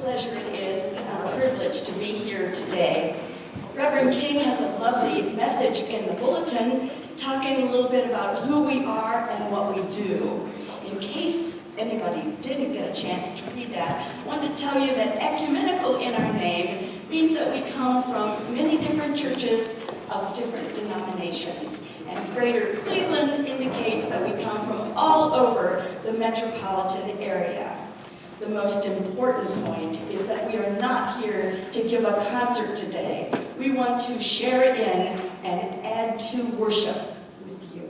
pleasure it is, and a privilege to be here today. Reverend King has a lovely message in the bulletin talking a little bit about who we are and what we do. In case anybody didn't get a chance to read that, I wanted to tell you that ecumenical in our name means that we come from many different churches of different denominations. And Greater Cleveland indicates that we come from all over the metropolitan area. The most important point is that we are not here to give a concert today. We want to share in and add to worship with you.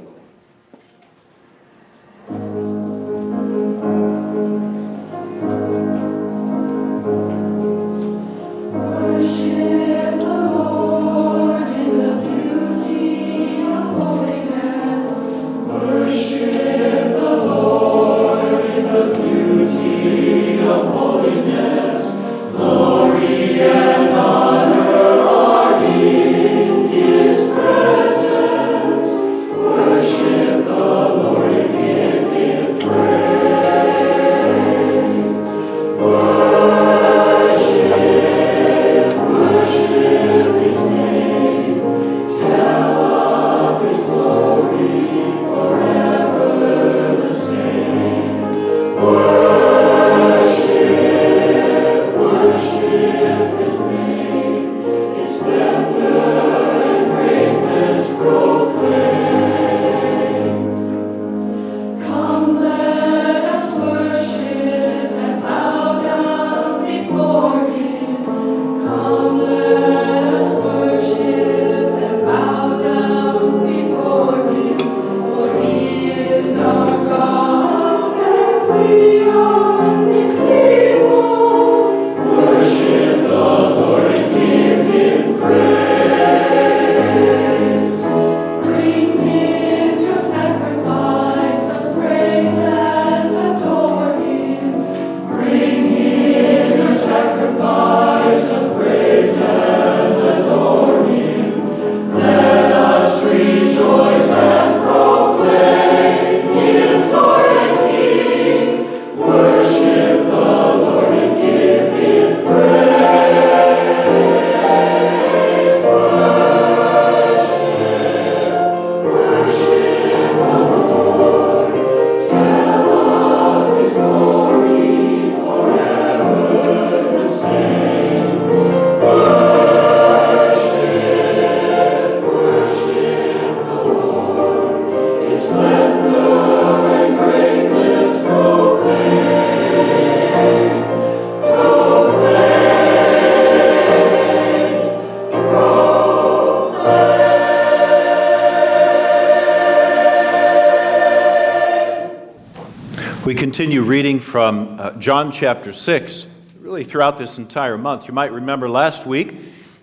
We continue reading from John chapter 6, really throughout this entire month. You might remember last week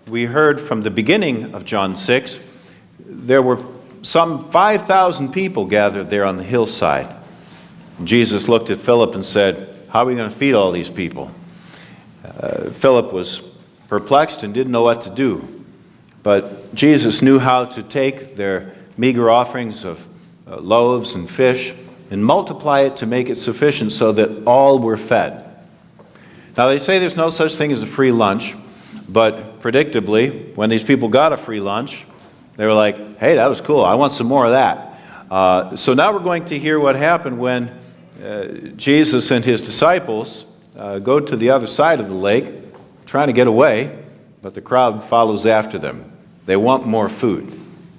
we heard from the beginning of John 6, there were some 5,000 people gathered there on the hillside. Jesus looked at Philip and said, "How are we going to feed all these people?" Philip was perplexed and didn't know what to do. But Jesus knew how to take their meager offerings of loaves and fish and multiply it to make it sufficient so that all were fed. Now they say there's no such thing as a free lunch, but predictably, when these people got a free lunch, they were like, "Hey, that was cool. I want some more of that." So now we're going to hear what happened when Jesus and his disciples go to the other side of the lake, trying to get away, but the crowd follows after them. They want more food,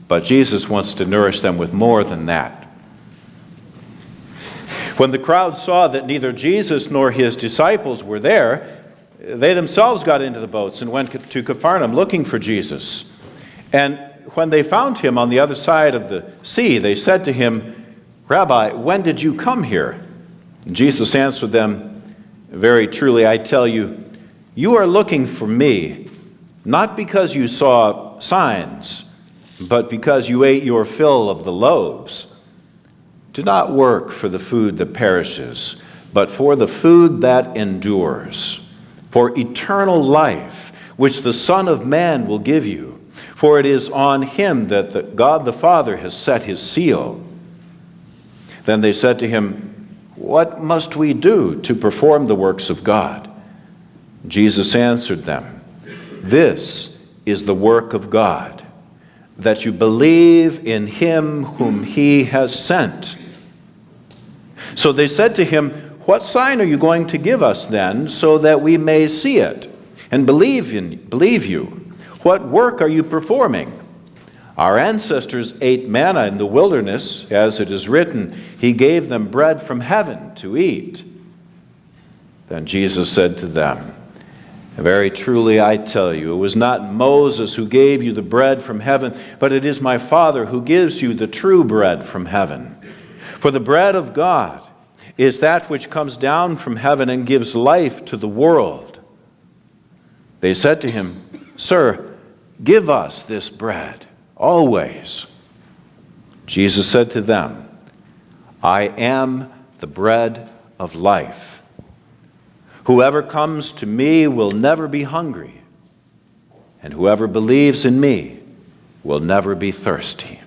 but Jesus wants to nourish them with more than that. When the crowd saw that neither Jesus nor his disciples were there, they themselves got into the boats and went to Capernaum looking for Jesus. And when they found him on the other side of the sea, they said to him, "Rabbi, when did you come here?" And Jesus answered them, "Very truly, I tell you, you are looking for me, not because you saw signs, but because you ate your fill of the loaves. Do not work for the food that perishes, but for the food that endures, for eternal life, which the Son of Man will give you. For it is on him that God the Father has set his seal." Then they said to him, "What must we do to perform the works of God?" Jesus answered them, "This is the work of God, that you believe in him whom he has sent." So they said to him, "What sign are you going to give us then, so that we may see it and believe you? What work are you performing? Our ancestors ate manna in the wilderness, as it is written, he gave them bread from heaven to eat." Then Jesus said to them, "Very truly I tell you, it was not Moses who gave you the bread from heaven, but it is my Father who gives you the true bread from heaven. For the bread of God is that which comes down from heaven and gives life to the world." They said to him, "Sir, give us this bread always." Jesus said to them, "I am the bread of life. Whoever comes to me will never be hungry, and whoever believes in me will never be thirsty."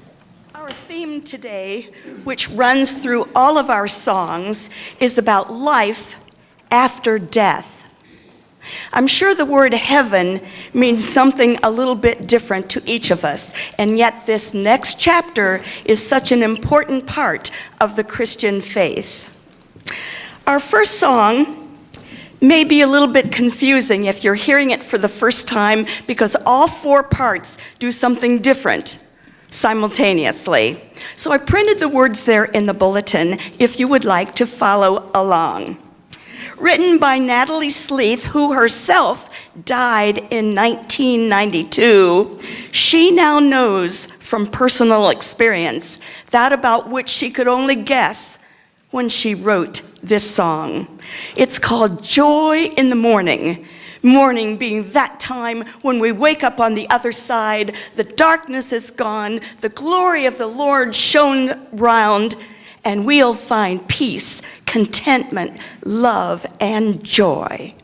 Our theme today, which runs through all of our songs, is about life after death. I'm sure the word heaven means something a little bit different to each of us, and yet this next chapter is such an important part of the Christian faith. Our first song may be a little bit confusing if you're hearing it for the first time, because all four parts do something different simultaneously. So I printed the words there in the bulletin if you would like to follow along. Written by Natalie Sleeth, who herself died in 1992, she now knows from personal experience that about which she could only guess when she wrote this song. It's called Joy in the Morning. Morning being that time when we wake up on the other side, the darkness is gone, the glory of the Lord shone round, and we'll find peace, contentment, love, and joy.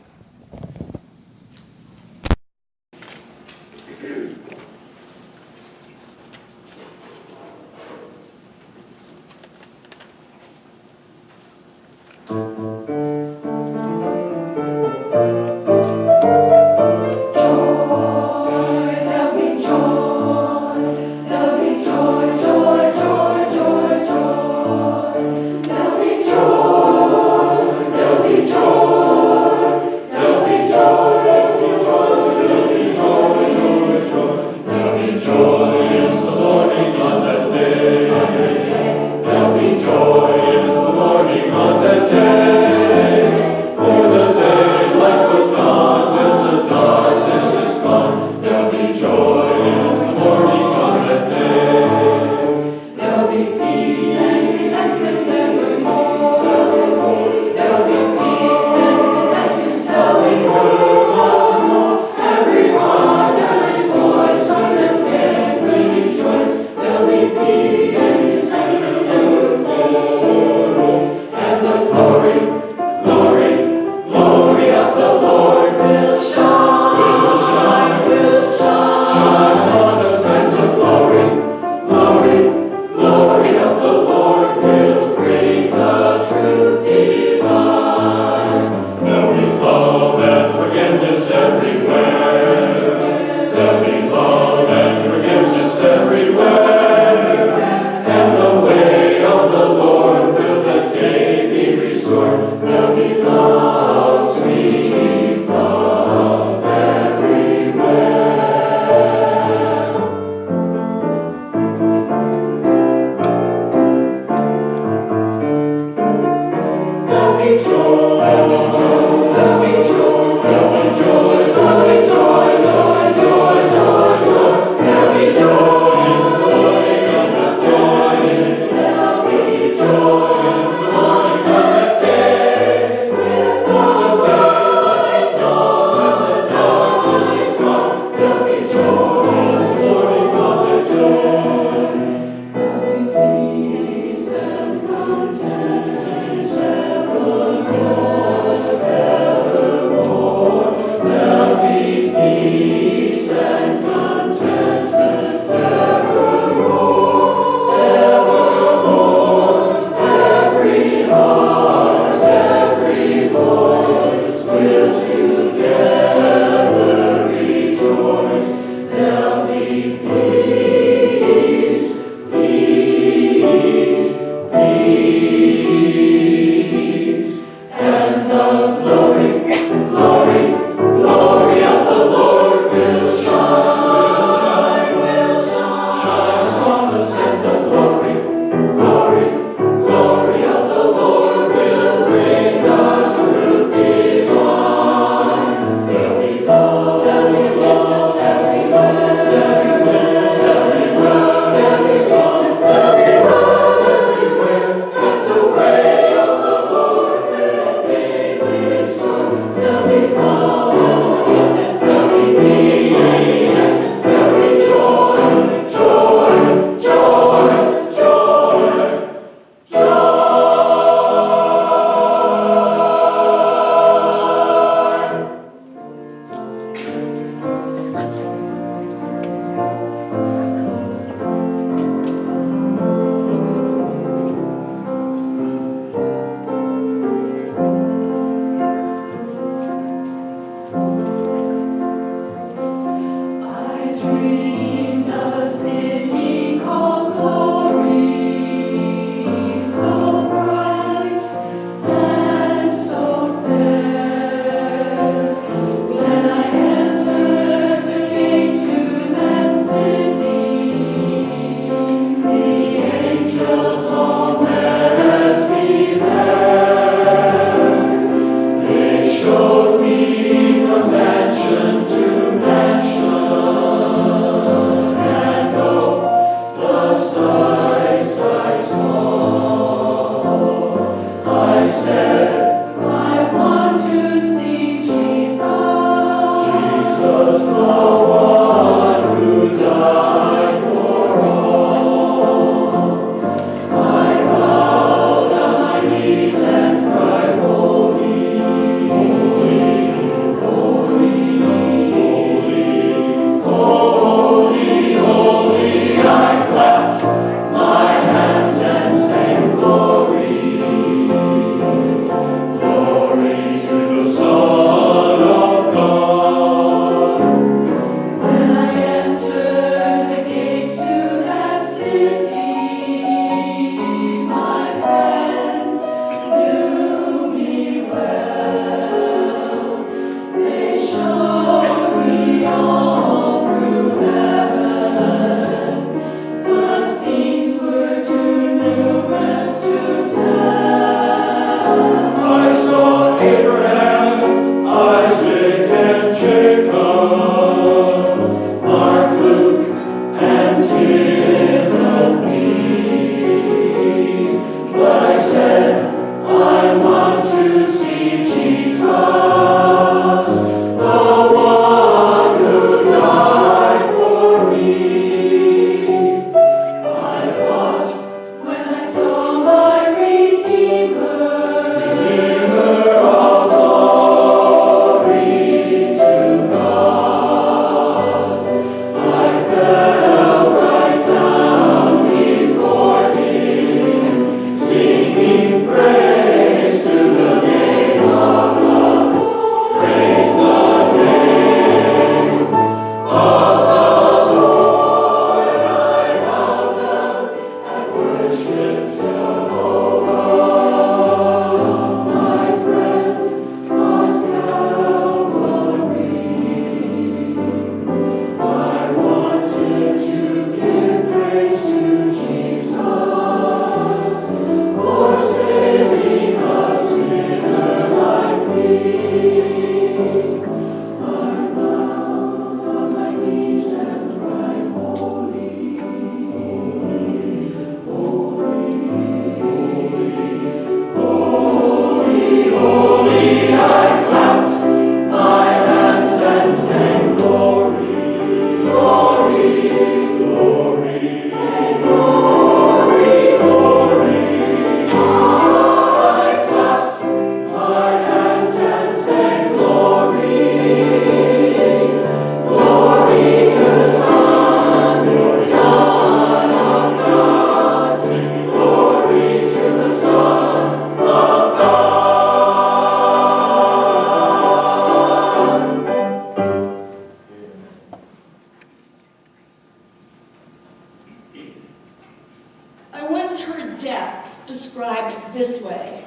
death described this way.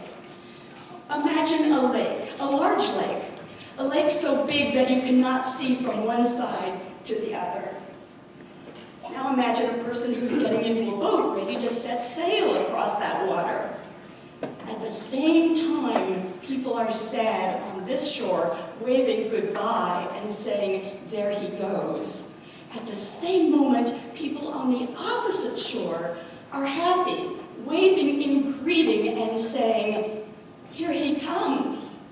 Imagine a lake, a large lake, a lake so big that you cannot see from one side to the other. Now imagine a person who's getting into a boat ready to set sail across that water. At the same time, people are sad on this shore, waving goodbye and saying, there he goes. At the same moment, people on the opposite shore are happy, waving in greeting and saying, here he comes.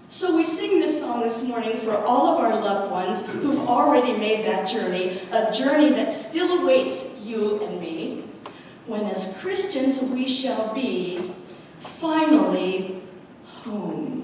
So we sing this song this morning for all of our loved ones who've already made that journey, a journey that still awaits you and me, when as Christians we shall be finally home.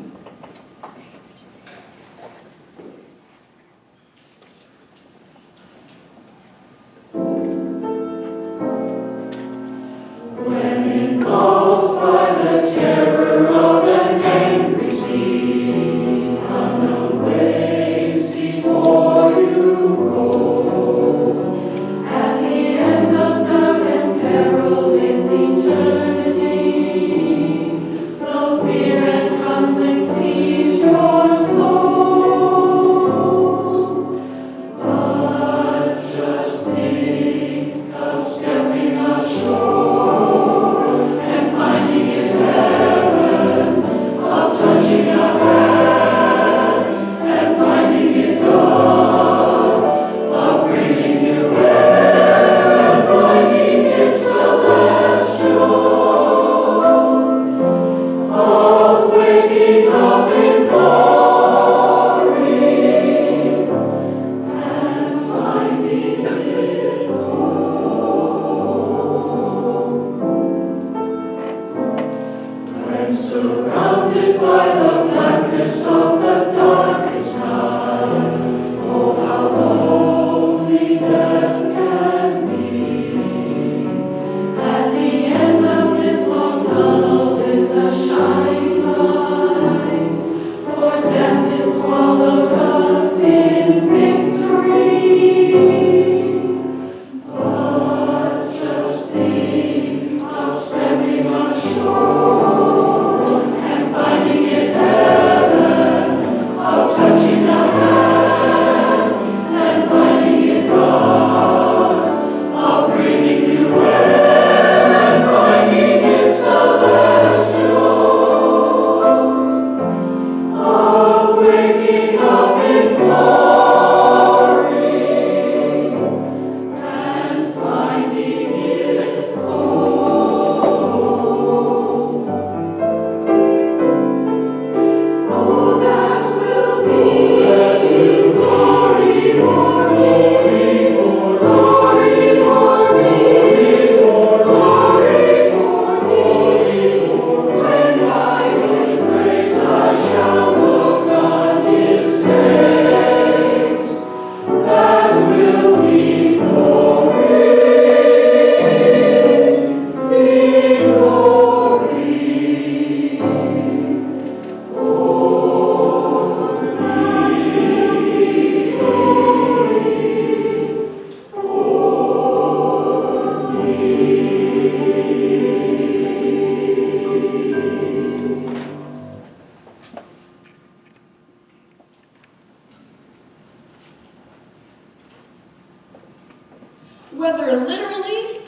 Whether literally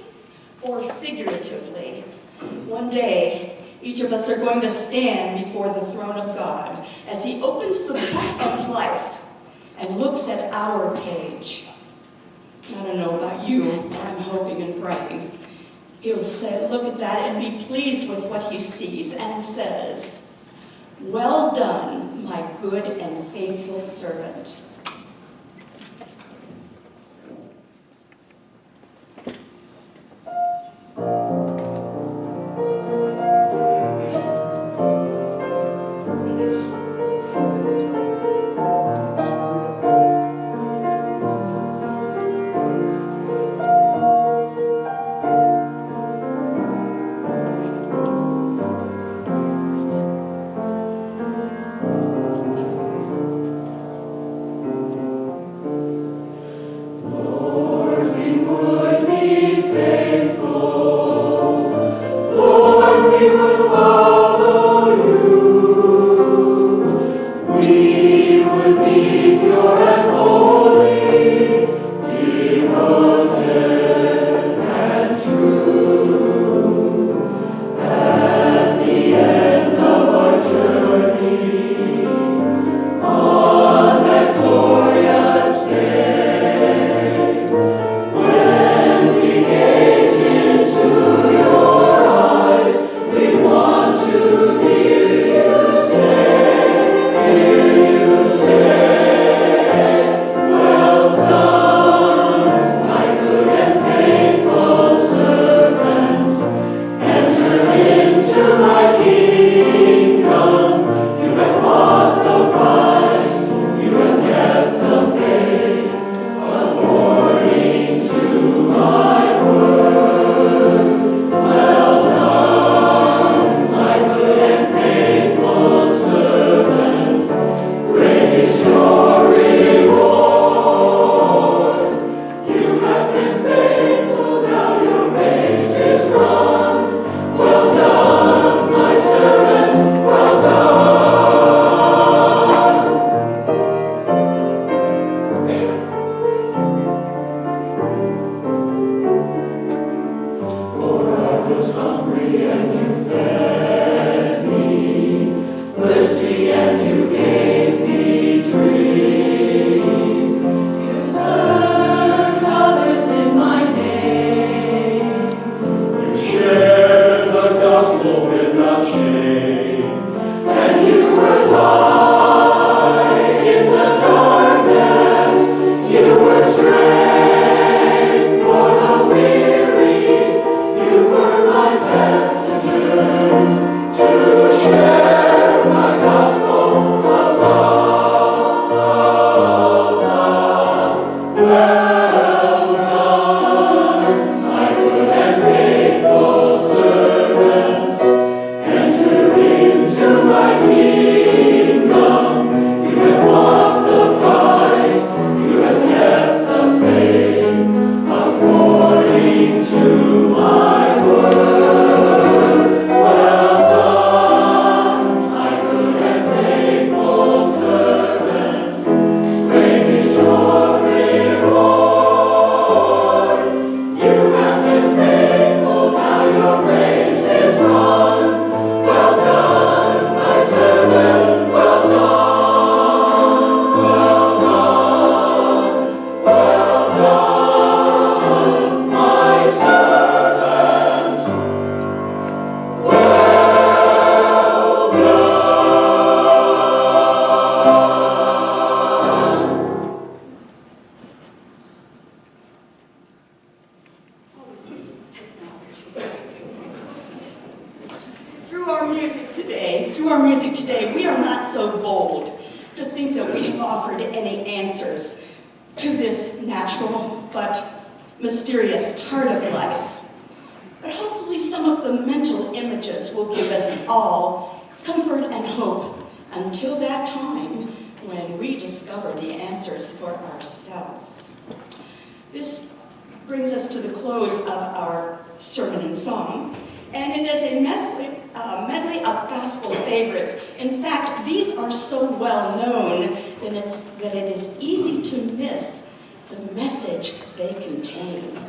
or figuratively, one day each of us are going to stand before the throne of God as he opens the book of life and looks at our page. I don't know about you, but I'm hoping and praying. He'll say, look at that and be pleased with what he sees and says, well done, my good and faithful servant. Through our music today, we are not so bold to think that we have offered any answers to this natural but mysterious part of life. But hopefully some of the mental images will give us all comfort and hope until that time when we discover the answers for ourselves. This brings us to the close of our sermon and song, and it is a medley of gospel favorites. In fact, these are so well known that it is easy to miss the message they contain.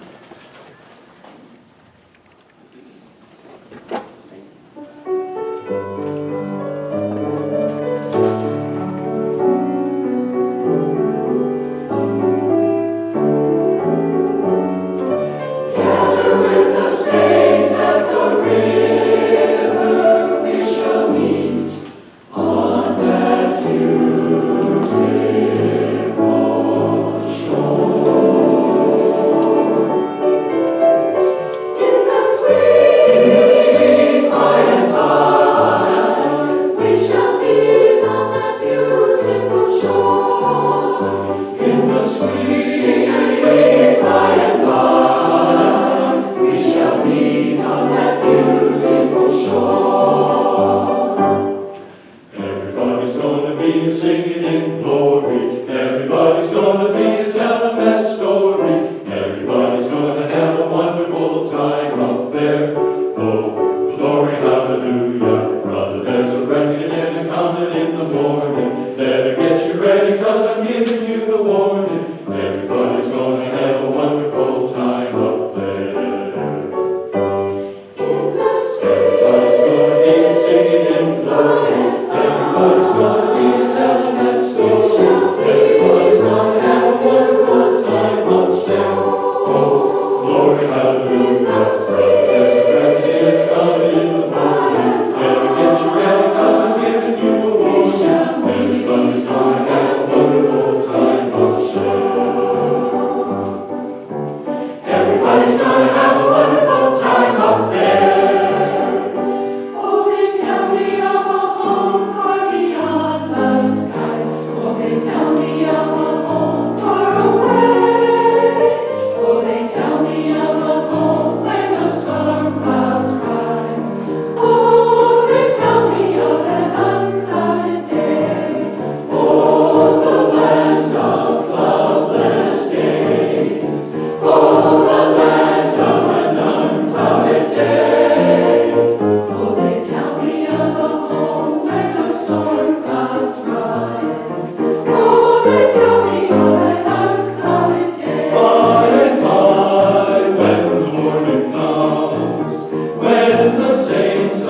Glory, hallelujah.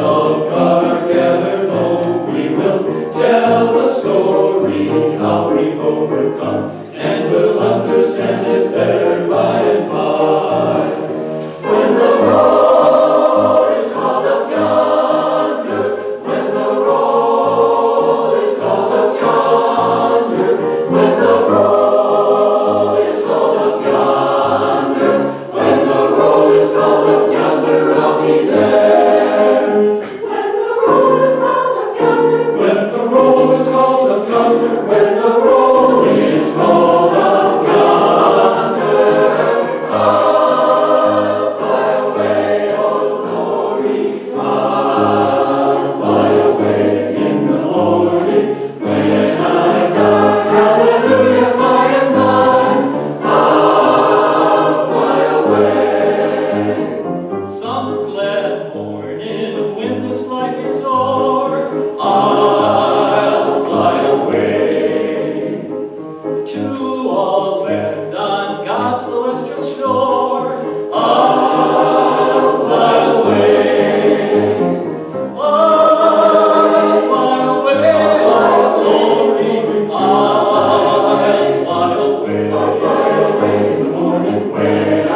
of God are gathered home, we will tell the story how we've overcome, and we'll understand it better by and by. When the roll is called up yonder, when the roll is called up yonder, when the roll is called up yonder, when the roll is called up yonder, I'll be there. When the roll is called up yonder, when the roll is called up yonder, when the roll is called up yonder, I'll fly away, oh glory, I'll fly away in the morning when I die. Hallelujah, by and by, I'll fly away. Some glad morning when this life is o'er, I'll fly away to all land on God's celestial shore. I'll fly away. I'll fly away, oh glory. I'll fly away. I'll fly away in the morning when I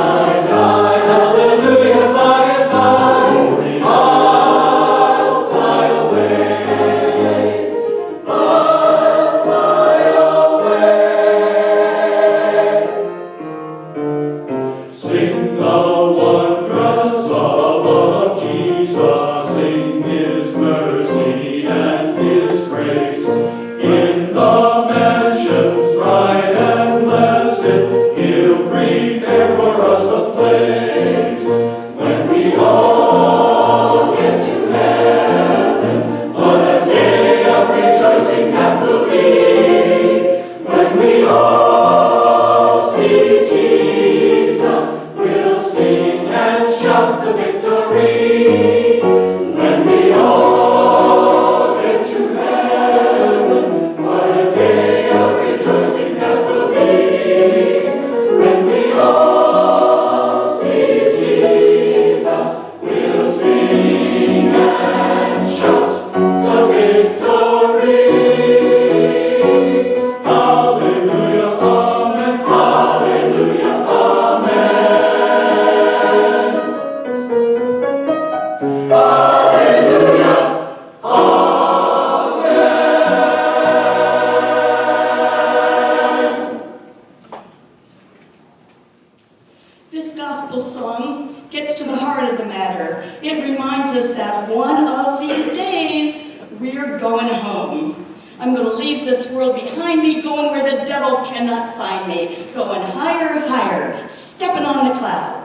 die. Hallelujah, by and by, I'll fly away. I'll fly away. Sing the wondrous love of Jesus, sing His mercy and His grace. In the mansions bright and blessed, He'll prepare for us a place. When we all get to heaven, what a day of rejoicing that will be. When we all see Jesus, we'll sing and shout the victory. When we all get to heaven, what a day of rejoicing that will be. When we all see Jesus, we'll sing and shout the victory. Hallelujah, amen. Hallelujah, amen. Hallelujah, amen. This gospel song gets to the heart of the matter. It reminds us that one of these days, we're going home. I'm going to leave this world behind me, going where the devil cannot find me, going higher, higher, stepping on the clouds.